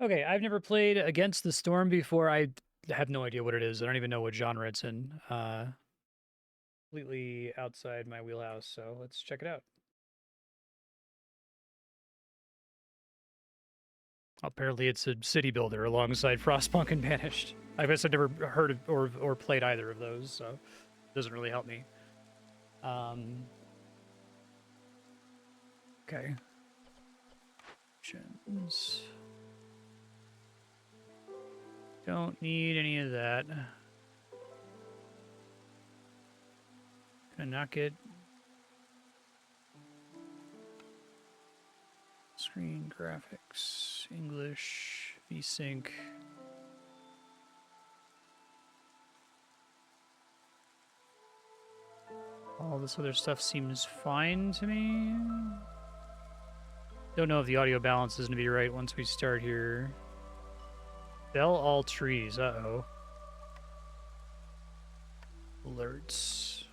Okay, I've never played Against the Storm before. I have no idea what it is. I don't even know what genre it's in. Completely outside my wheelhouse, so let's check it out. Apparently it's a city builder alongside Frostpunk and Banished. I guess I've never heard of, or played either of those, so it doesn't really help me. Okay. Options. Don't need any of that. Gonna knock it. Screen graphics, English, VSync. All this other stuff seems fine to me. Don't know if the audio balance is going to be right once we start here. Fell all trees. Uh-oh. Alerts.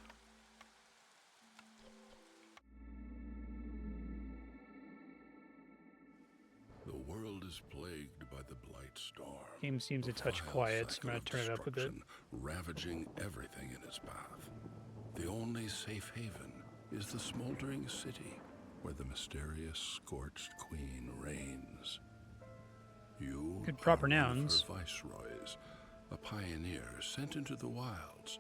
The world is plagued by the blight storm. Game seems a touch quiet, so I'm going to turn it up a bit. Ravaging everything in its path. The only safe haven is the smoldering city where the mysterious scorched queen reigns. You Good proper are nouns. one of her viceroys, a pioneer sent into the wilds,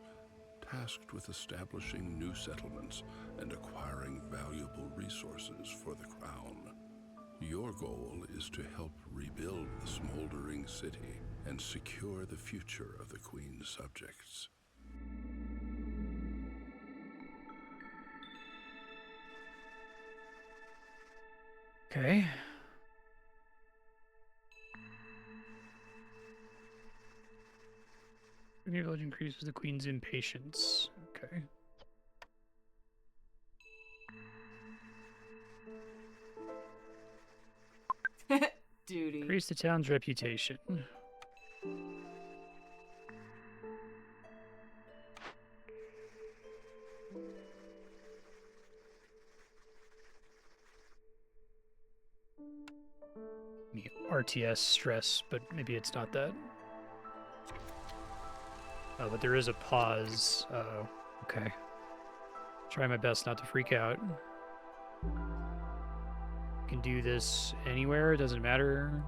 tasked with establishing new settlements and acquiring valuable resources for the crown. Your goal is to help rebuild the smoldering city and secure the future of the Queen's subjects. Okay. Your village increases the queen's impatience. Okay. Duty. Increase the town's reputation. RTS stress, but maybe it's not that. Oh, but there is a pause. Uh-oh. Okay. Try my best not to freak out. Can do this anywhere, it doesn't matter.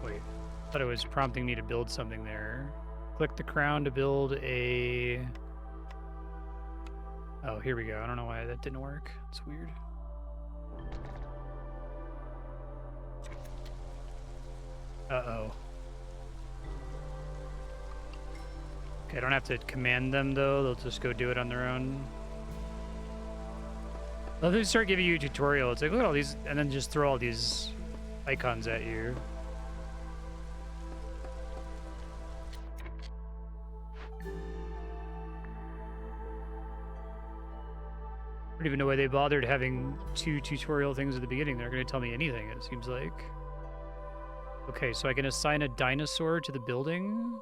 Wait, I thought it was prompting me to build something there. Click the crown to build a... Oh, here we go. I don't know why that didn't work. It's weird. Uh-oh. Okay, I don't have to command them, though. They'll just go do it on their own. Well, they start giving you a tutorial. It's like, look at all these, and then just throw all these icons at you. I don't even know why they bothered having 2 tutorial things at the beginning. They're going to tell me anything, it seems like. Okay, so I can assign a dinosaur to the building.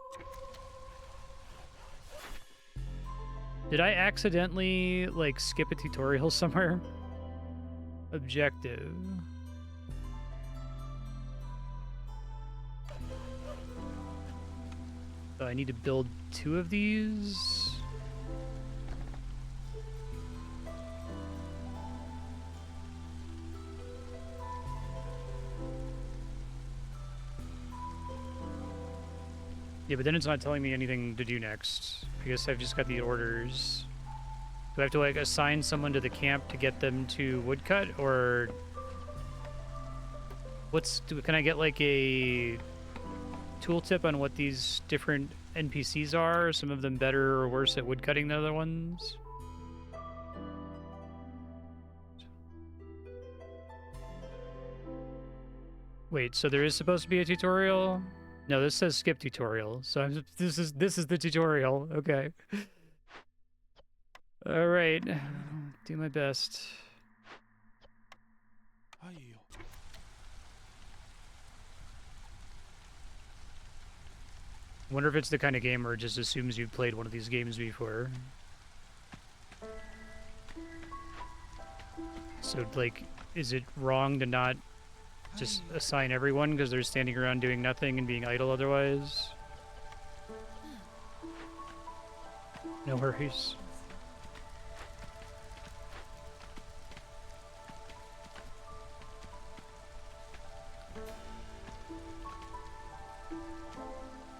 Did I accidentally, like, skip a tutorial somewhere? Objective. So I need to build 2 of these. Yeah, but then it's not telling me anything to do next. I guess I've just got the orders. Do I have to, like, assign someone to the camp to get them to Woodcut, or... Can I get, like, a tooltip on what these different NPCs are? Some of them better or worse at woodcutting than other ones? Wait, so there is supposed to be a tutorial? No, this says skip tutorial. So this is the tutorial. Okay. All right. Do my best. Wonder if it's the kind of game where it just assumes you've played one of these games before. So, like, is it wrong to not just assign everyone because they're standing around doing nothing and being idle otherwise? No worries.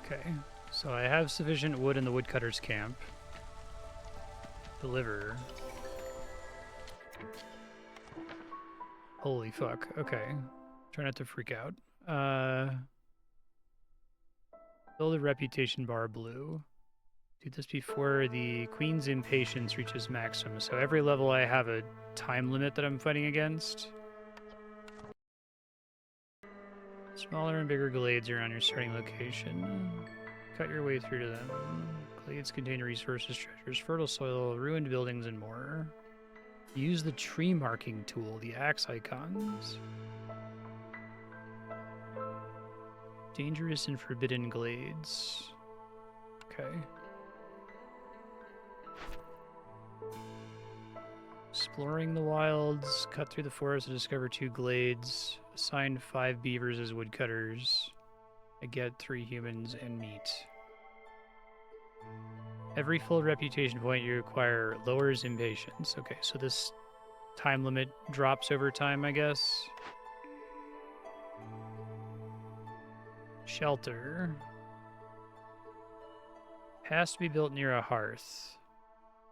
Okay, so I have sufficient wood in the Woodcutters camp. Deliver. Holy fuck, okay. Try not to freak out. Build a reputation bar blue. Do this before the Queen's Impatience reaches maximum. So every level I have a time limit that I'm fighting against. Smaller and bigger glades around your starting location. Cut your way through to them. Glades contain resources, treasures, fertile soil, ruined buildings, and more. Use the tree marking tool, the axe icons. Dangerous and forbidden glades. Okay. Exploring the wilds, cut through the forest to discover 2 glades. Assign 5 beavers as woodcutters. I get 3 humans and meat. Every full reputation point you acquire lowers impatience. Okay, so this time limit drops over time, I guess. Shelter. Has to be built near a hearth.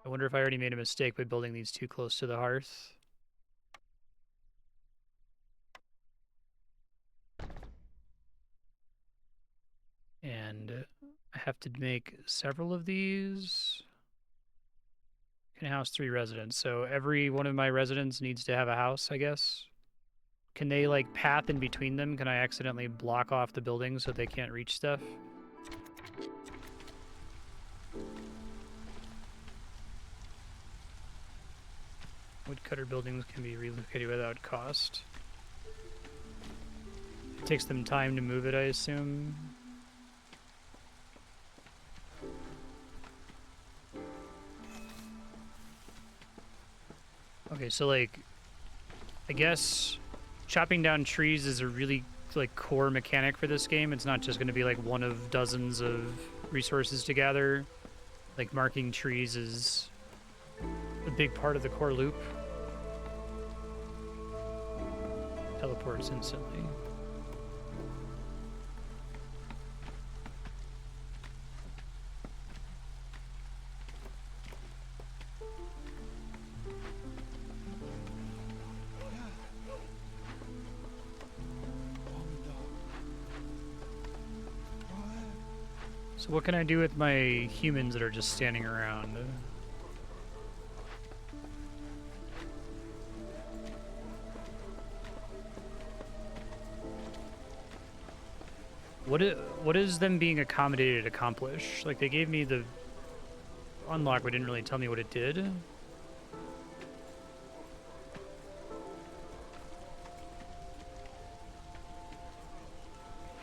I wonder if I already made a mistake by building these too close to the hearth. And I have to make several of these. Can house 3 residents, so every one of my residents needs to have a house, I guess. Can they, like, path in between them? Can I accidentally block off the building so they can't reach stuff? Woodcutter buildings can be relocated without cost. It takes them time to move it, I assume. Okay, so, like, I guess chopping down trees is a really, like, core mechanic for this game. It's not just going to be, like, one of dozens of resources to gather. Like, marking trees is a big part of the core loop. Teleports instantly. So what can I do with my humans that are just standing around? What is them being accommodated accomplish? Like, they gave me the unlock, but didn't really tell me what it did.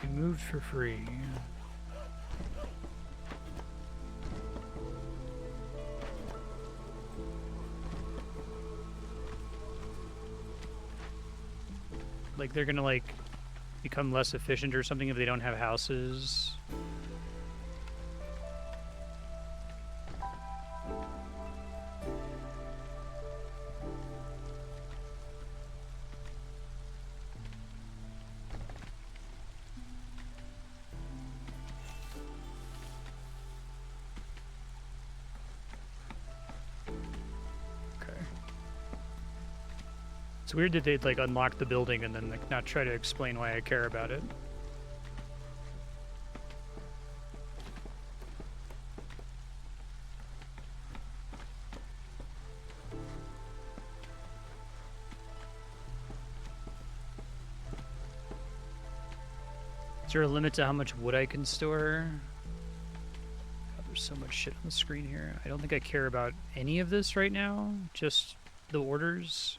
You moved for free. Like, they're gonna, like, become less efficient or something if they don't have houses. It's weird that they'd, like, unlock the building and then, like, not try to explain why I care about it. Is there a limit to how much wood I can store? God, there's so much shit on the screen here. I don't think I care about any of this right now, just the orders.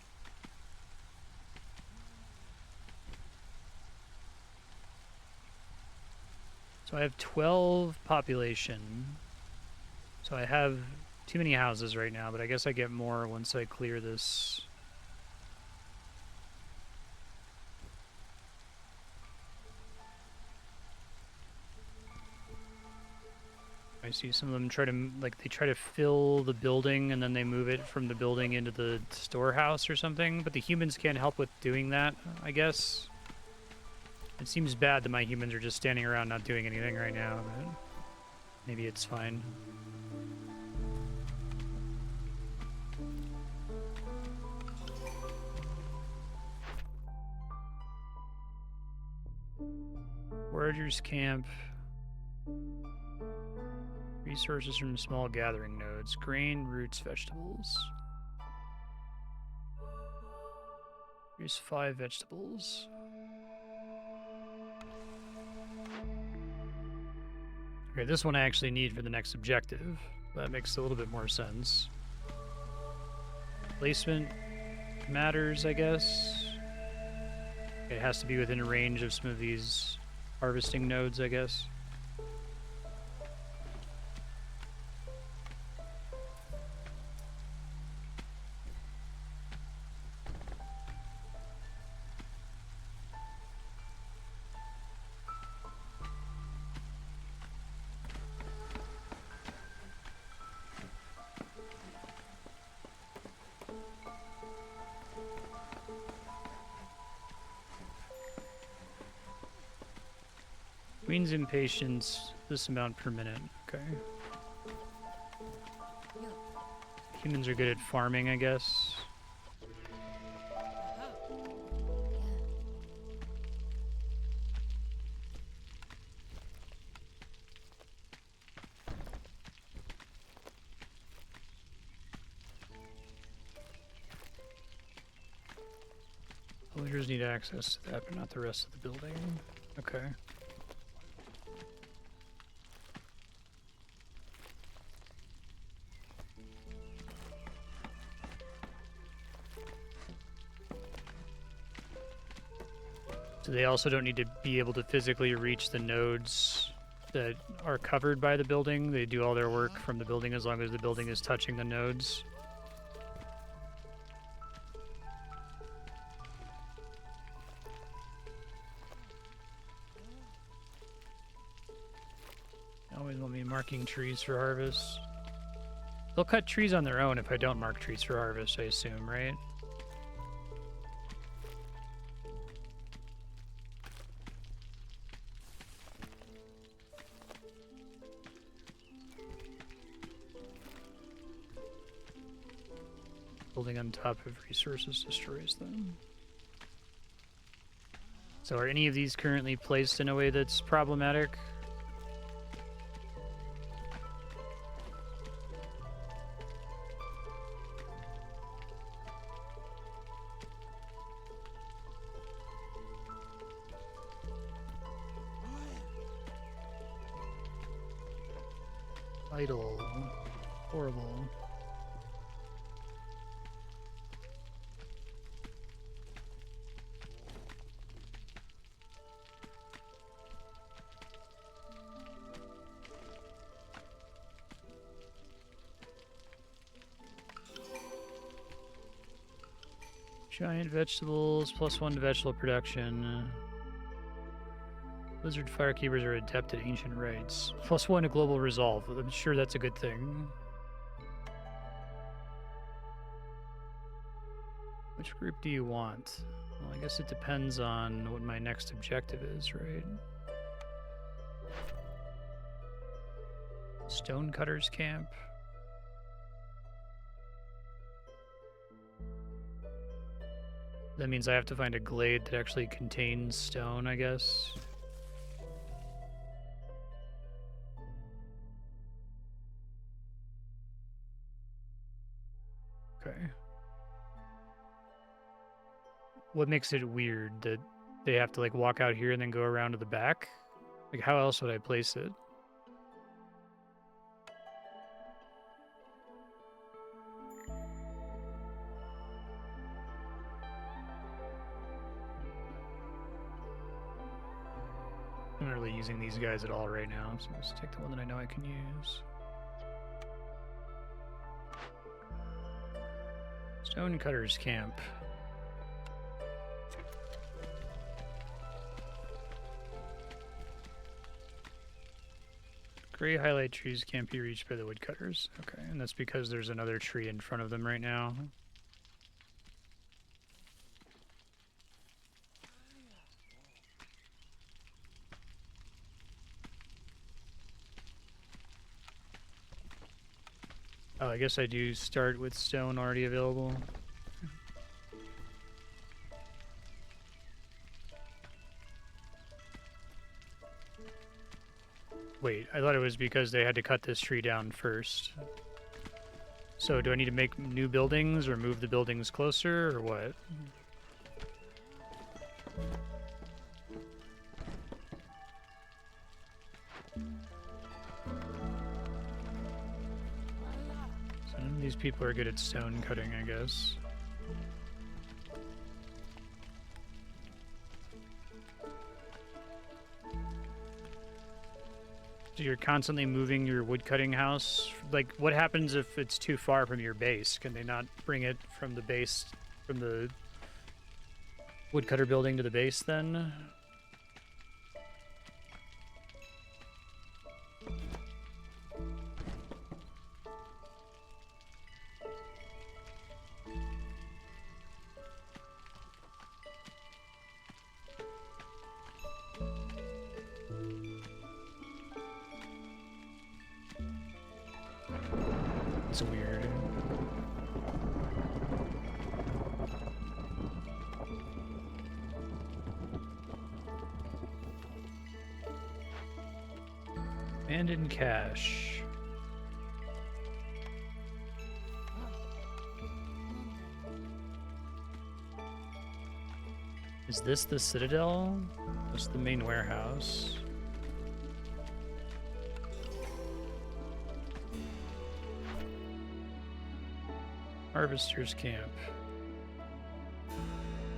So I have 12 population. So I have too many houses right now, but I guess I get more once I clear this I see some of them try to, like, they try to fill the building and then they move it from the building into the storehouse or something, but the humans can't help with doing that, I guess. It seems bad that my humans are just standing around not doing anything right now, but maybe it's fine. Foragers camp. Resources from small gathering nodes. Grain, roots, vegetables. Here's 5 vegetables. Okay, this one I actually need for the next objective. That makes a little bit more sense. Placement matters, I guess. It has to be within range of some of these harvesting nodes, I guess. Queen's impatience, this amount per minute. Okay. Humans are good at farming, I guess. Villagers need access to that, but not the rest of the building. Okay. So they also don't need to be able to physically reach the nodes that are covered by the building. They do all their work from the building as long as the building is touching the nodes. Always want me marking trees for harvest. They'll cut trees on their own if I don't mark trees for harvest, I assume, right? Building on top of resources destroys them. So are any of these currently placed in a way that's problematic? Idle. Horrible. Giant vegetables, +1 to vegetable production. Lizard firekeepers are adept at ancient rites. +1 to global resolve. I'm sure that's a good thing. Which group do you want? Well, I guess it depends on what my next objective is, right? Stonecutters camp. That means I have to find a glade that actually contains stone, I guess. Okay. What makes it weird that they have to like walk out here and then go around to the back? Like how else would I place it? I'm not really using these guys at all right now, so let's take the one that I know I can use. Stonecutters camp. Gray highlight trees can't be reached by the woodcutters. Okay, and that's because there's another tree in front of them right now. Oh, I guess I do start with stone already available. Wait, I thought it was because they had to cut this tree down first. So do I need to make new buildings or move the buildings closer or what? So none of these people are good at stone cutting, I guess. So you're constantly moving your woodcutting house? Like, what happens if it's too far from your base? Can they not bring it from the base, from the woodcutter building to the base then? It's weird. Abandoned cache. Is this the Citadel? That's the main warehouse. Harvester's camp.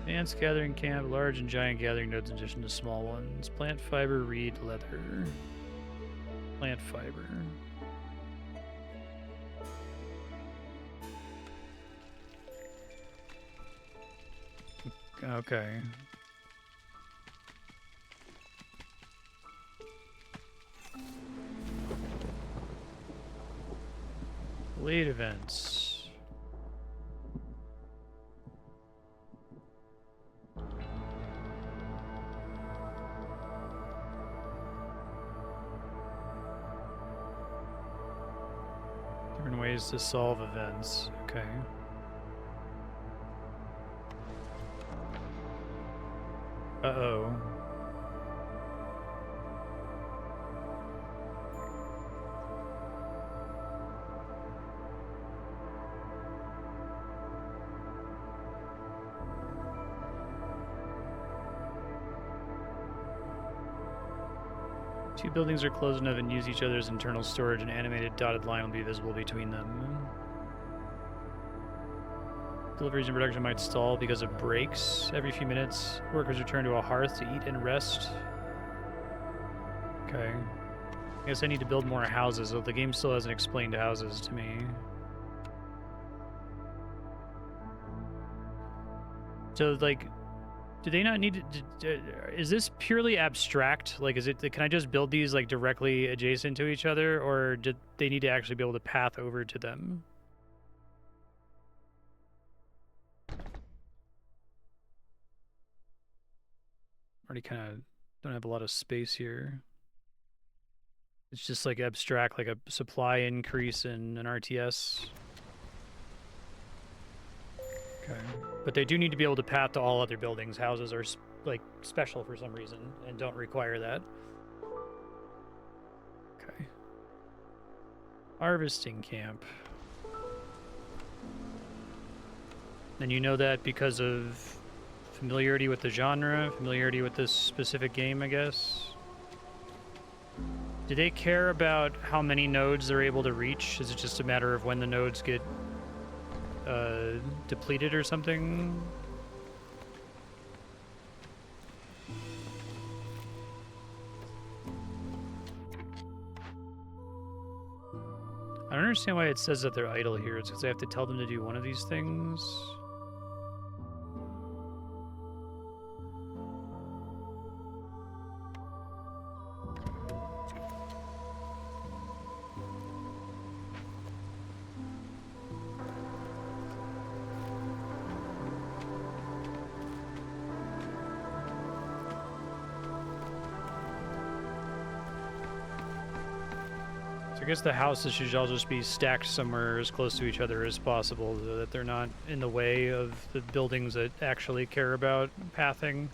Advanced gathering camp, large and giant gathering nodes in addition to small ones. Plant fiber, reed, leather. Plant fiber. Okay. Glade events. Different ways to solve events. Okay. Uh-oh. Two buildings are close enough and use each other's internal storage. An animated dotted line will be visible between them. Deliveries and production might stall because of breaks every few minutes. Workers return to a hearth to eat and rest. Okay. I guess I need to build more houses, though the game still hasn't explained houses to me. So, like, do they not need to... is this purely abstract? Like, is it... Can I just build these, like, directly adjacent to each other? Or do they need to actually be able to path over to them? Already kind of don't have a lot of space here. It's just like abstract, like a supply increase in an RTS. Okay. But they do need to be able to path to all other buildings. Houses are like special for some reason and don't require that. Okay. Harvesting camp. And you know that because of familiarity with the genre, familiarity with this specific game, I guess. Do they care about how many nodes they're able to reach? Is it just a matter of when the nodes get depleted or something? I don't understand why it says that they're idle here. It's because I have to tell them to do one of these things. guess the houses should all just be stacked somewhere as close to each other as possible so that they're not in the way of the buildings that actually care about pathing.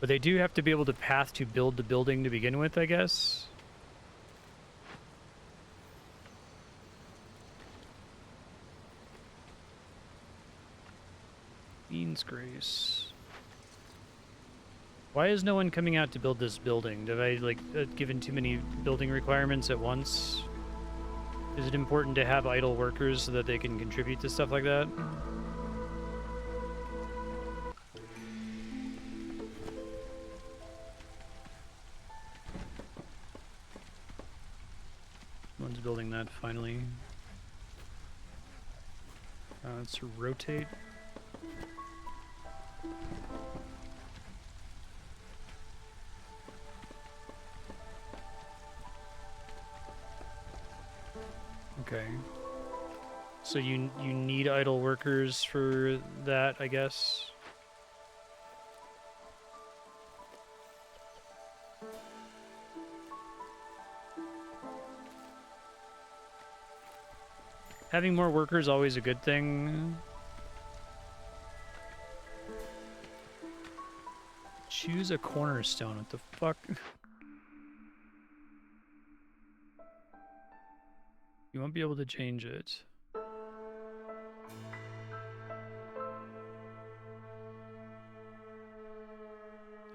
But they do have to be able to path to build the building to begin with, I guess. Beans Grace. Why is no one coming out to build this building? Have I, like, given too many building requirements at once? Is it important to have idle workers so that they can contribute to stuff like that? One's building that finally. Let's rotate. Okay. So you need idle workers for that, I guess. Having more workers is always a good thing. Choose a cornerstone. What the fuck? You won't be able to change it. I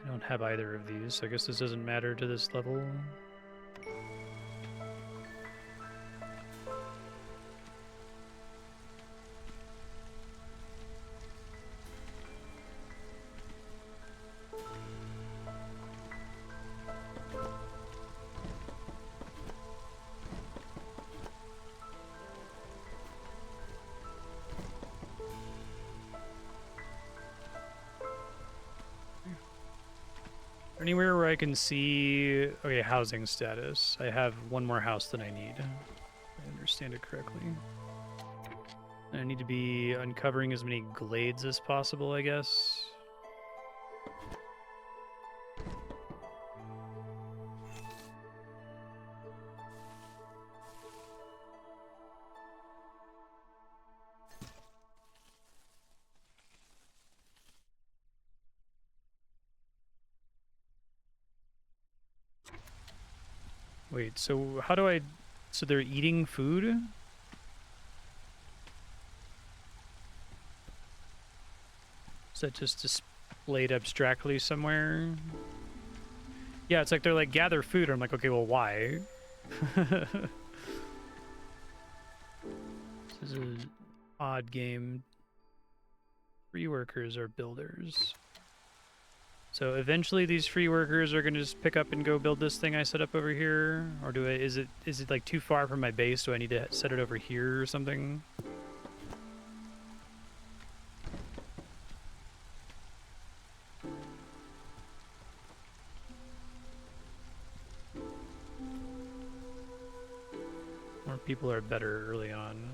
don't have either of these, so I guess this doesn't matter to this level. Anywhere where I can see... Okay, housing status. I have one more house than I need. If I understand it correctly. And I need to be uncovering as many glades as possible, I guess. Wait, so how do I... So they're eating food? Is that just displayed abstractly somewhere? Yeah, it's like they're like, gather food. I'm like, okay, well, why? This is an odd game. Free workers are builders. So eventually these free workers are going to just pick up and go build this thing I set up over here? Or do I, is it like too far from my base? Do I need to set it over here or something? More people are better early on.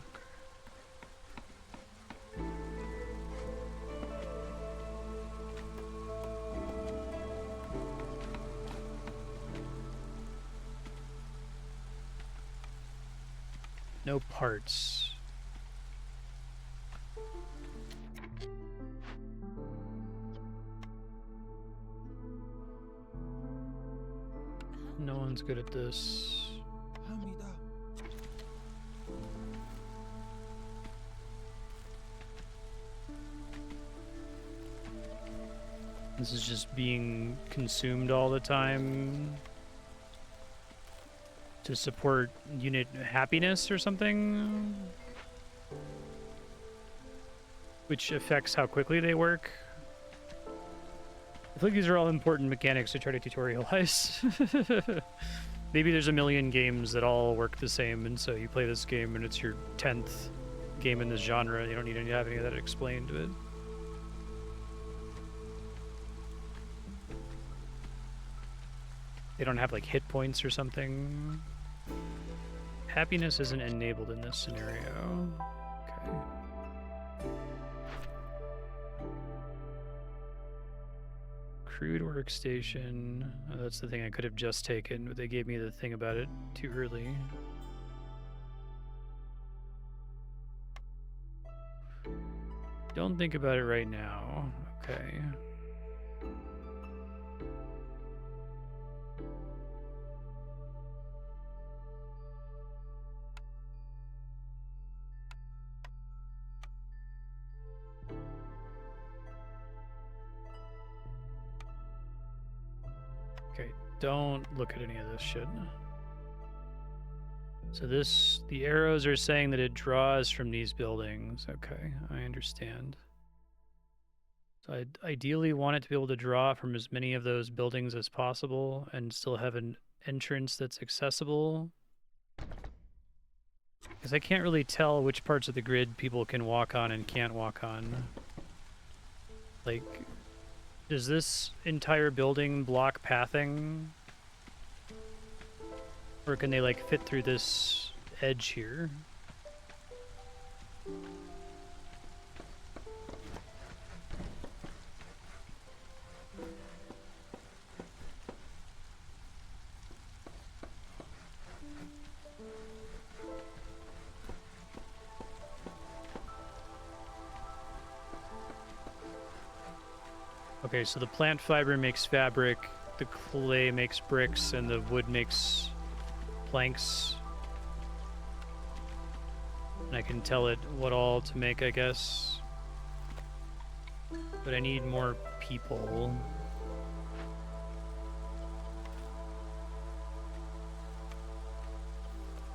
No parts. No one's good at this. This is just being consumed all the time to support unit happiness or something, which affects how quickly they work. I feel like these are all important mechanics to try to tutorialize. Maybe there's a million games that all work the same, and so you play this game and it's your 10th game in this genre. You don't need to have any of that explained to it. They don't have like hit points or something. Happiness isn't enabled in this scenario. Okay. Crude Workstation. Oh, that's the thing I could have just taken, but they gave me the thing about it too early. Don't think about it right now. Okay. Okay, don't look at any of this shit. So the arrows are saying that it draws from these buildings. Okay, I understand. So I ideally want it to be able to draw from as many of those buildings as possible and still have an entrance that's accessible. Because I can't really tell which parts of the grid people can walk on and can't walk on. Like, does this entire building block pathing? Or can they, like, fit through this edge here? Okay, so the plant fiber makes fabric, the clay makes bricks, and the wood makes planks. And I can tell it what all to make, I guess. But I need more people.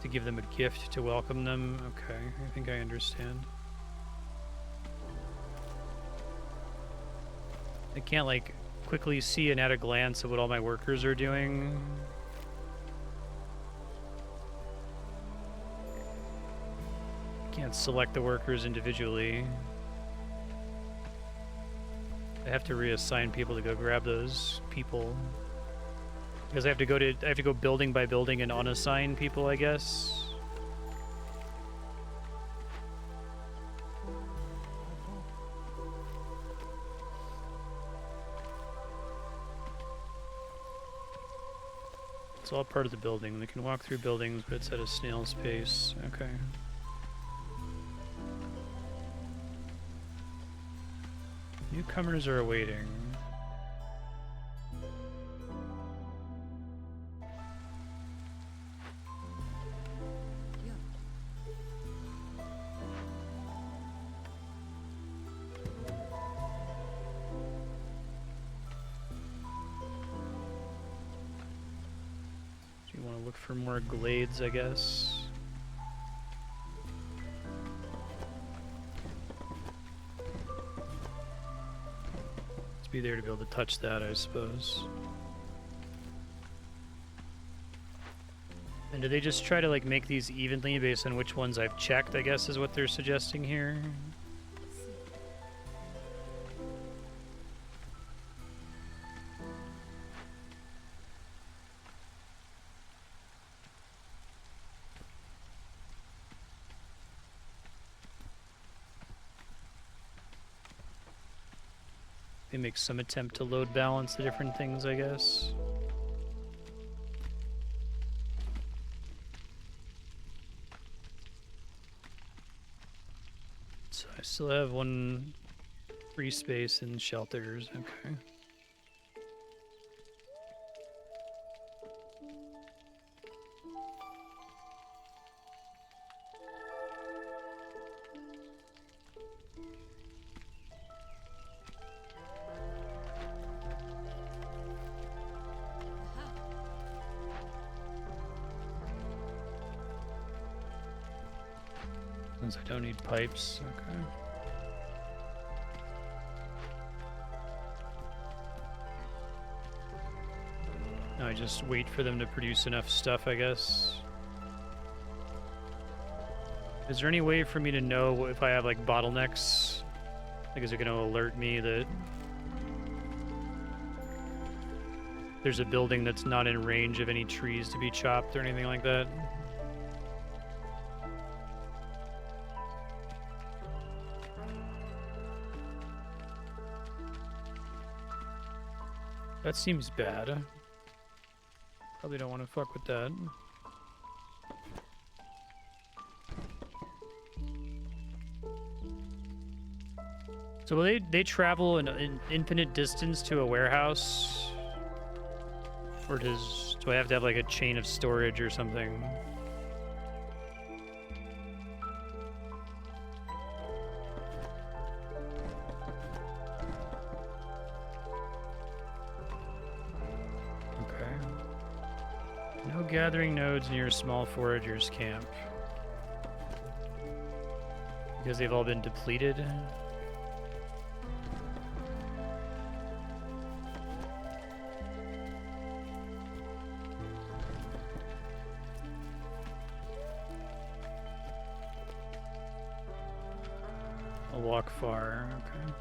To give them a gift to welcome them. Okay, I think I understand. I can't, like, quickly see and at a glance of what all my workers are doing. Can't select the workers individually. I have to reassign people to go grab those people. Because I have to go building by building and unassign people, I guess. It's all part of the building. They can walk through buildings, but it's at a snail's pace. Okay. Newcomers are awaiting. Do you want to look for more glades, I guess? Be there to be able to touch that, I suppose. And do they just try to, like, make these evenly based on which ones I've checked, I guess is what they're suggesting here? They make some attempt to load balance the different things, I guess. So I still have one free space in shelters, okay. Since I don't need pipes, okay. Now I just wait for them to produce enough stuff, I guess. Is there any way for me to know if I have, like, bottlenecks? Like, is it going to alert me that there's a building that's not in range of any trees to be chopped or anything like that? That seems bad. Probably don't want to fuck with that. So will they travel an infinite distance to a warehouse? Or do I have to have like a chain of storage or something? No gathering nodes near a small foragers camp. Because they've all been depleted. I'll walk far, okay.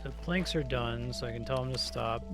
The planks are done, so I can tell them to stop.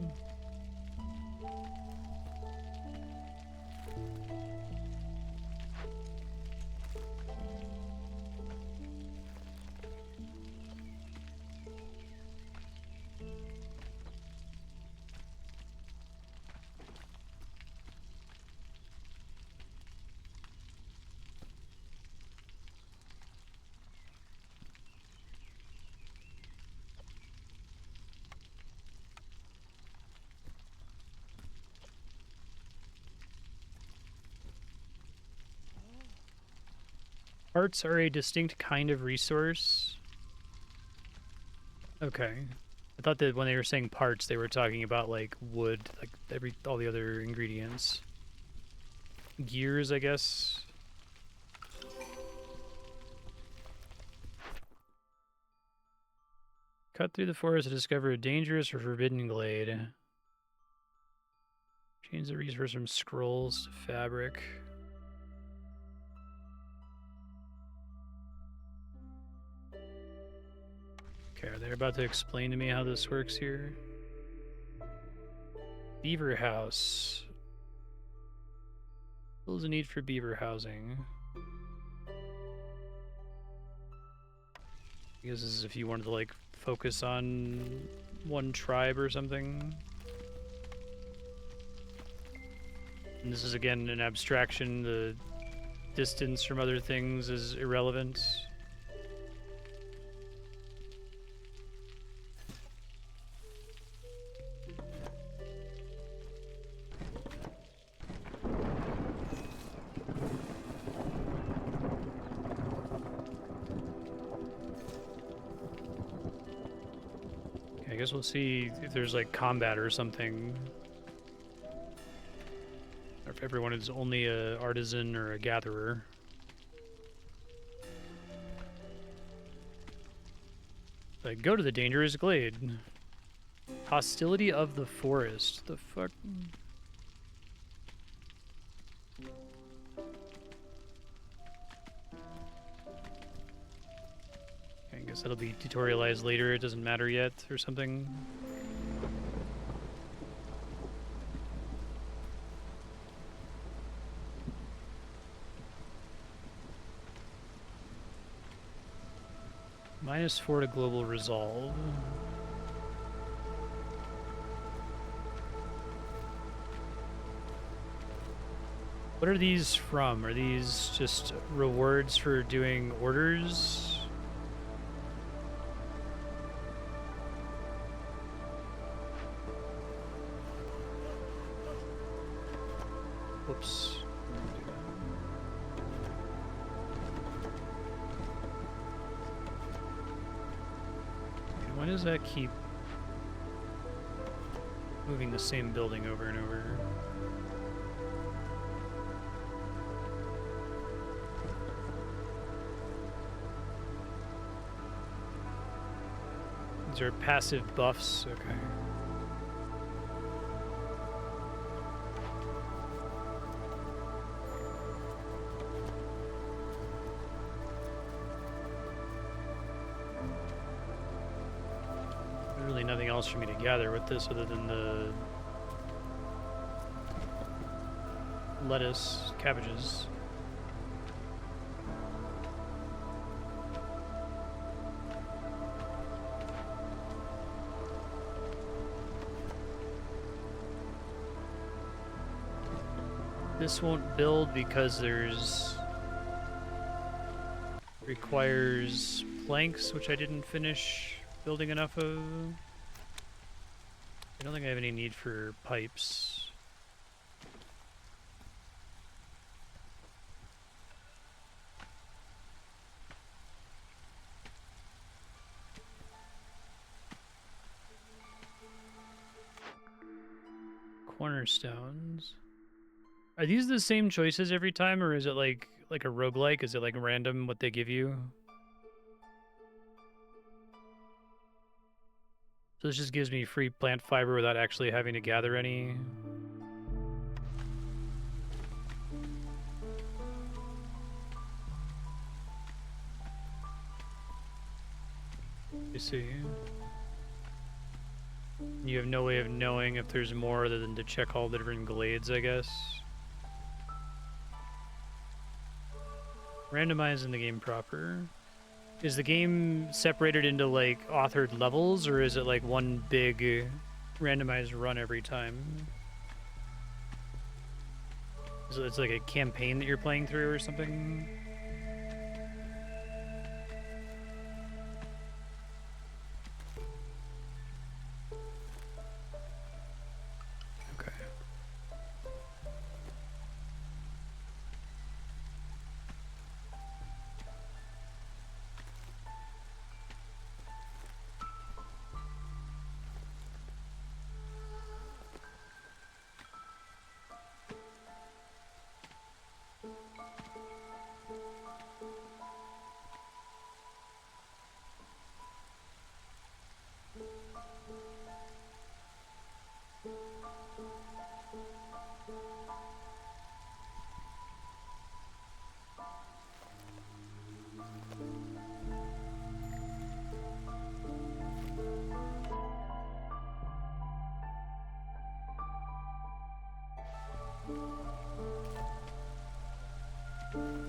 Parts are a distinct kind of resource. Okay. I thought that when they were saying parts, they were talking about like wood, like all the other ingredients. Gears, I guess. Cut through the forest to discover a dangerous or forbidden glade. Change the resource from scrolls to fabric. Okay, they're about to explain to me how this works here. Beaver house. Fills a need for beaver housing. I guess this is if you wanted to like focus on one tribe or something. And this is again an abstraction. The distance from other things is irrelevant. I guess we'll see if there's like combat or something. Or if everyone is only a artisan or a gatherer. Like, go to the dangerous glade. Hostility of the forest. The fuck? I guess that'll be tutorialized later. It doesn't matter yet or something. -4 to global resolve. What are these from? Are these just rewards for doing orders? Whoops. Why does that keep moving the same building over and over? These are passive buffs, okay. Really nothing else for me to gather with this other than the lettuce, cabbages. This won't build because requires planks, which I didn't finish building enough of. I don't think I have any need for pipes. Cornerstones. Are these the same choices every time, or is it like a roguelike? Is it like random what they give you? So this just gives me free plant fiber without actually having to gather any. You see. You have no way of knowing if there's more other than to check all the different glades, I guess. Randomizing the game proper. Is the game separated into like authored levels, or is it like one big randomized run every time? So it's like a campaign that you're playing through or something? Okay.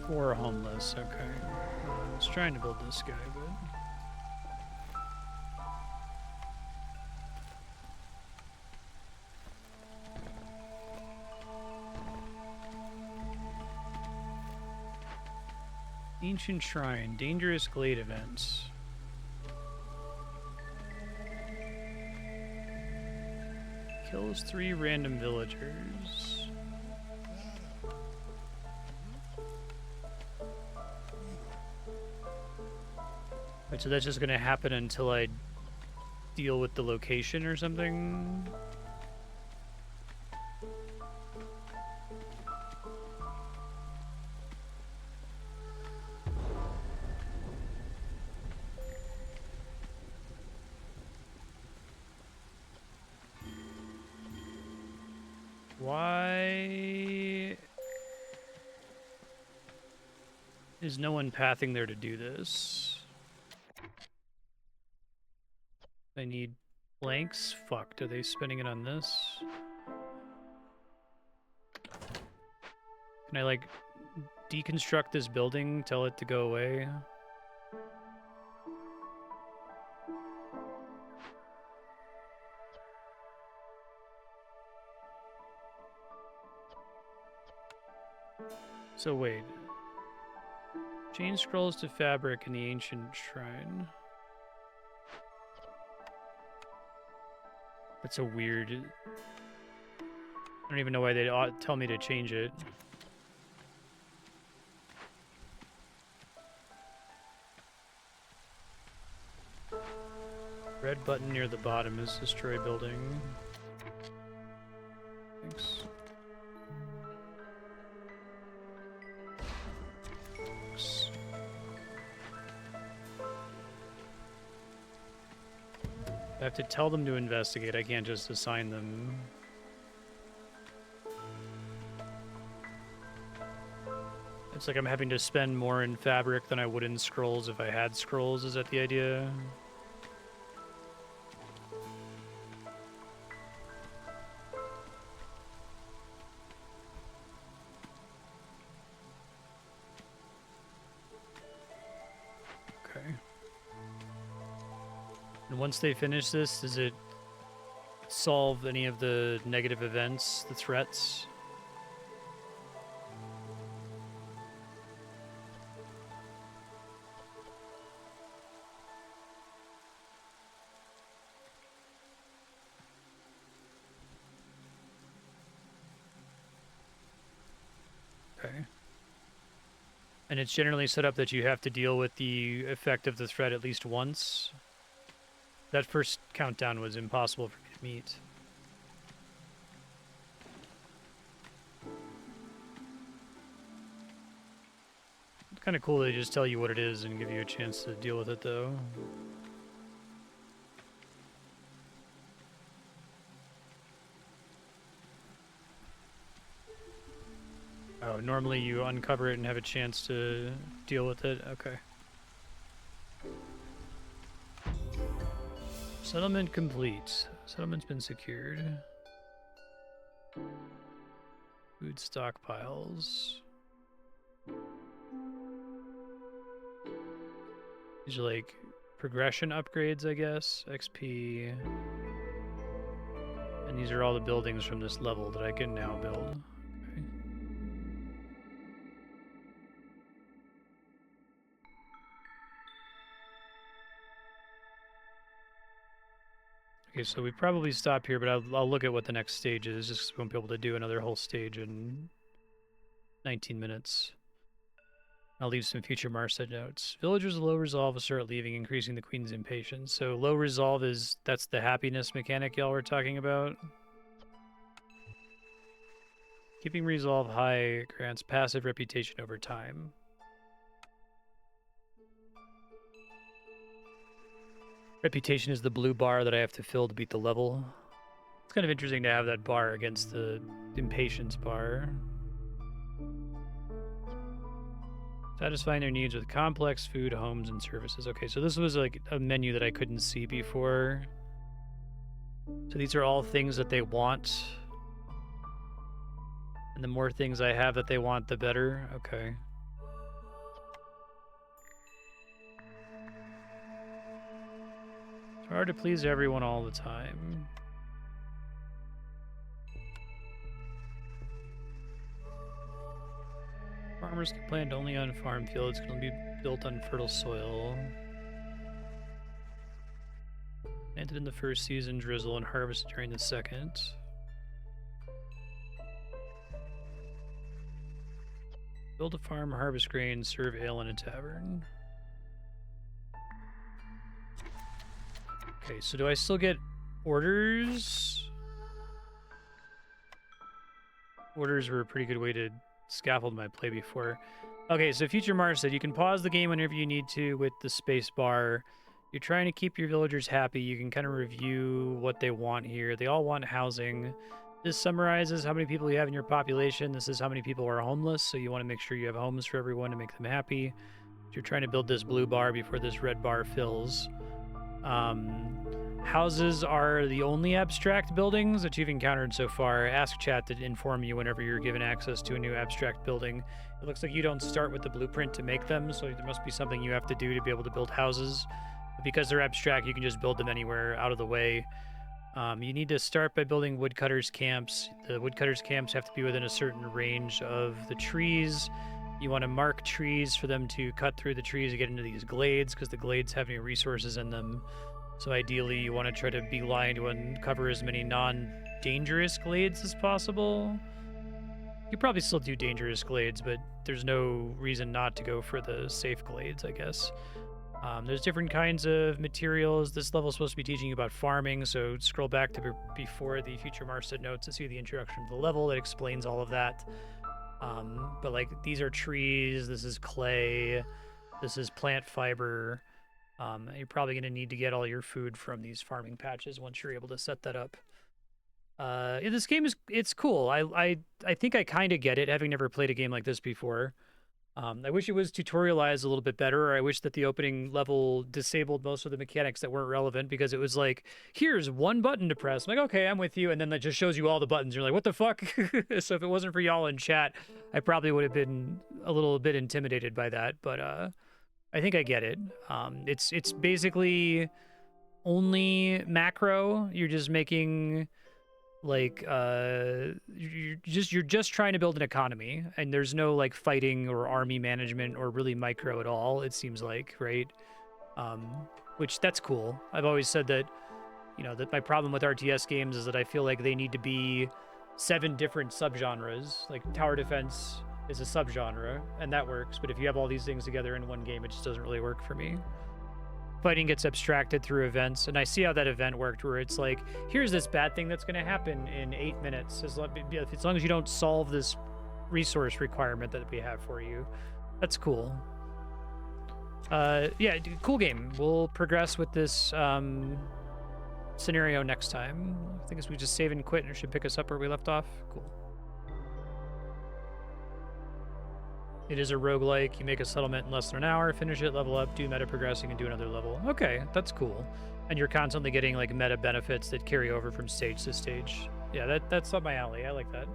Four homeless, okay. I was trying to build this guy, but... Ancient Shrine, dangerous glade events. Kills 3 random villagers. Wait, so that's just gonna happen until I deal with the location or something? Why is no one pathing there to do this? I need blanks? Fuck, are they spending it on this? Can I, like, deconstruct this building, tell it to go away? So wait. Change scrolls to fabric in the ancient shrine. That's a weird... I don't even know why they tell me to change it. Red button near the bottom is destroy building. Thanks. I have to tell them to investigate, I can't just assign them. It's like I'm having to spend more in fabric than I would in scrolls if I had scrolls, is that the idea? Okay. And once they finish this, does it solve any of the negative events, the threats? And it's generally set up that you have to deal with the effect of the threat at least once. That first countdown was impossible for me to meet. It's kind of cool they just tell you what it is and give you a chance to deal with it, though. Oh, normally you uncover it and have a chance to deal with it? Okay. Settlement complete. Settlement's been secured. Food stockpiles. These are like progression upgrades, I guess. XP. And these are all the buildings from this level that I can now build. Okay. Okay, so we probably stop here, but I'll look at what the next stage is, just 'cause we won't be able to do another whole stage in 19 minutes. I'll leave some future Marstead notes. Villagers with low resolve will start leaving, increasing the queen's impatience. So low resolve that's the happiness mechanic y'all were talking about. Keeping resolve high grants passive reputation over time. Reputation is the blue bar that I have to fill to beat the level. It's kind of interesting to have that bar against the impatience bar. Satisfying their needs with complex food, homes, and services. Okay, so this was like a menu that I couldn't see before. So these are all things that they want. And the more things I have that they want, the better. Okay. It's hard to please everyone all the time. Farmers can plant only on farm fields, can only be built on fertile soil. Planted in the first season, drizzle, and harvested during the second. Build a farm, harvest grain, serve ale in a tavern. Okay, so do I still get orders? Orders were a pretty good way to scaffold my play before. Okay, so Future Mars said you can pause the game whenever you need to with the space bar. You're trying to keep your villagers happy. You can kind of review what they want here. They all want housing. This summarizes how many people you have in your population. This is how many people are homeless, so you want to make sure you have homes for everyone to make them happy. So you're trying to build this blue bar before this red bar fills. Houses are the only abstract buildings that you've encountered so far. Ask chat to inform you whenever you're given access to a new abstract building. It looks like you don't start with the blueprint to make them, so there must be something you have to do to be able to build houses. But because they're abstract, you can just build them anywhere out of the way. You need to start by building woodcutters camps. The woodcutters camps have to be within a certain range of the trees. You want to mark trees for them to cut through the trees to get into these glades, because the glades have any resources in them. So ideally, you want to try to beeline to uncover as many non-dangerous glades as possible. You probably still do dangerous glades, but there's no reason not to go for the safe glades, I guess. There's different kinds of materials. This level is supposed to be teaching you about farming, so scroll back to before the Future Marstead notes to see the introduction to the level that explains all of that. But like, these are trees, this is clay, this is plant fiber. You're probably going to need to get all your food from these farming patches once you're able to set that up. This game it's cool. I think I kind of get it, having never played a game like this before. I wish it was tutorialized a little bit better, or I wish that the opening level disabled most of the mechanics that weren't relevant, because it was like, here's one button to press. I'm like, okay, I'm with you. And then that just shows you all the buttons. You're like, what the fuck? So if it wasn't for y'all in chat, I probably would have been a little bit intimidated by that. But I think I get it. It's basically only macro. You're just making like you're just trying to build an economy, and there's no like fighting or army management or really micro at all, it seems like, right? Which that's cool. I've always said that, you know, that my problem with RTS games is that I feel like they need to be 7 different subgenres, like tower defense, is a subgenre, and that works. But if you have all these things together in one game, it just doesn't really work for me. Fighting gets abstracted through events, and I see how that event worked, where it's like, here's this bad thing that's going to happen in 8 minutes, as long as you don't solve this resource requirement that we have for you. That's cool. Yeah, cool game. We'll progress with this scenario next time. I think as we just save and quit, and it should pick us up where we left off. Cool. It is a roguelike. You make a settlement in less than an hour, finish it, level up, do meta progressing, and do another level. Okay, that's cool. And you're constantly getting like meta benefits that carry over from stage to stage. Yeah, that's up my alley. I like that.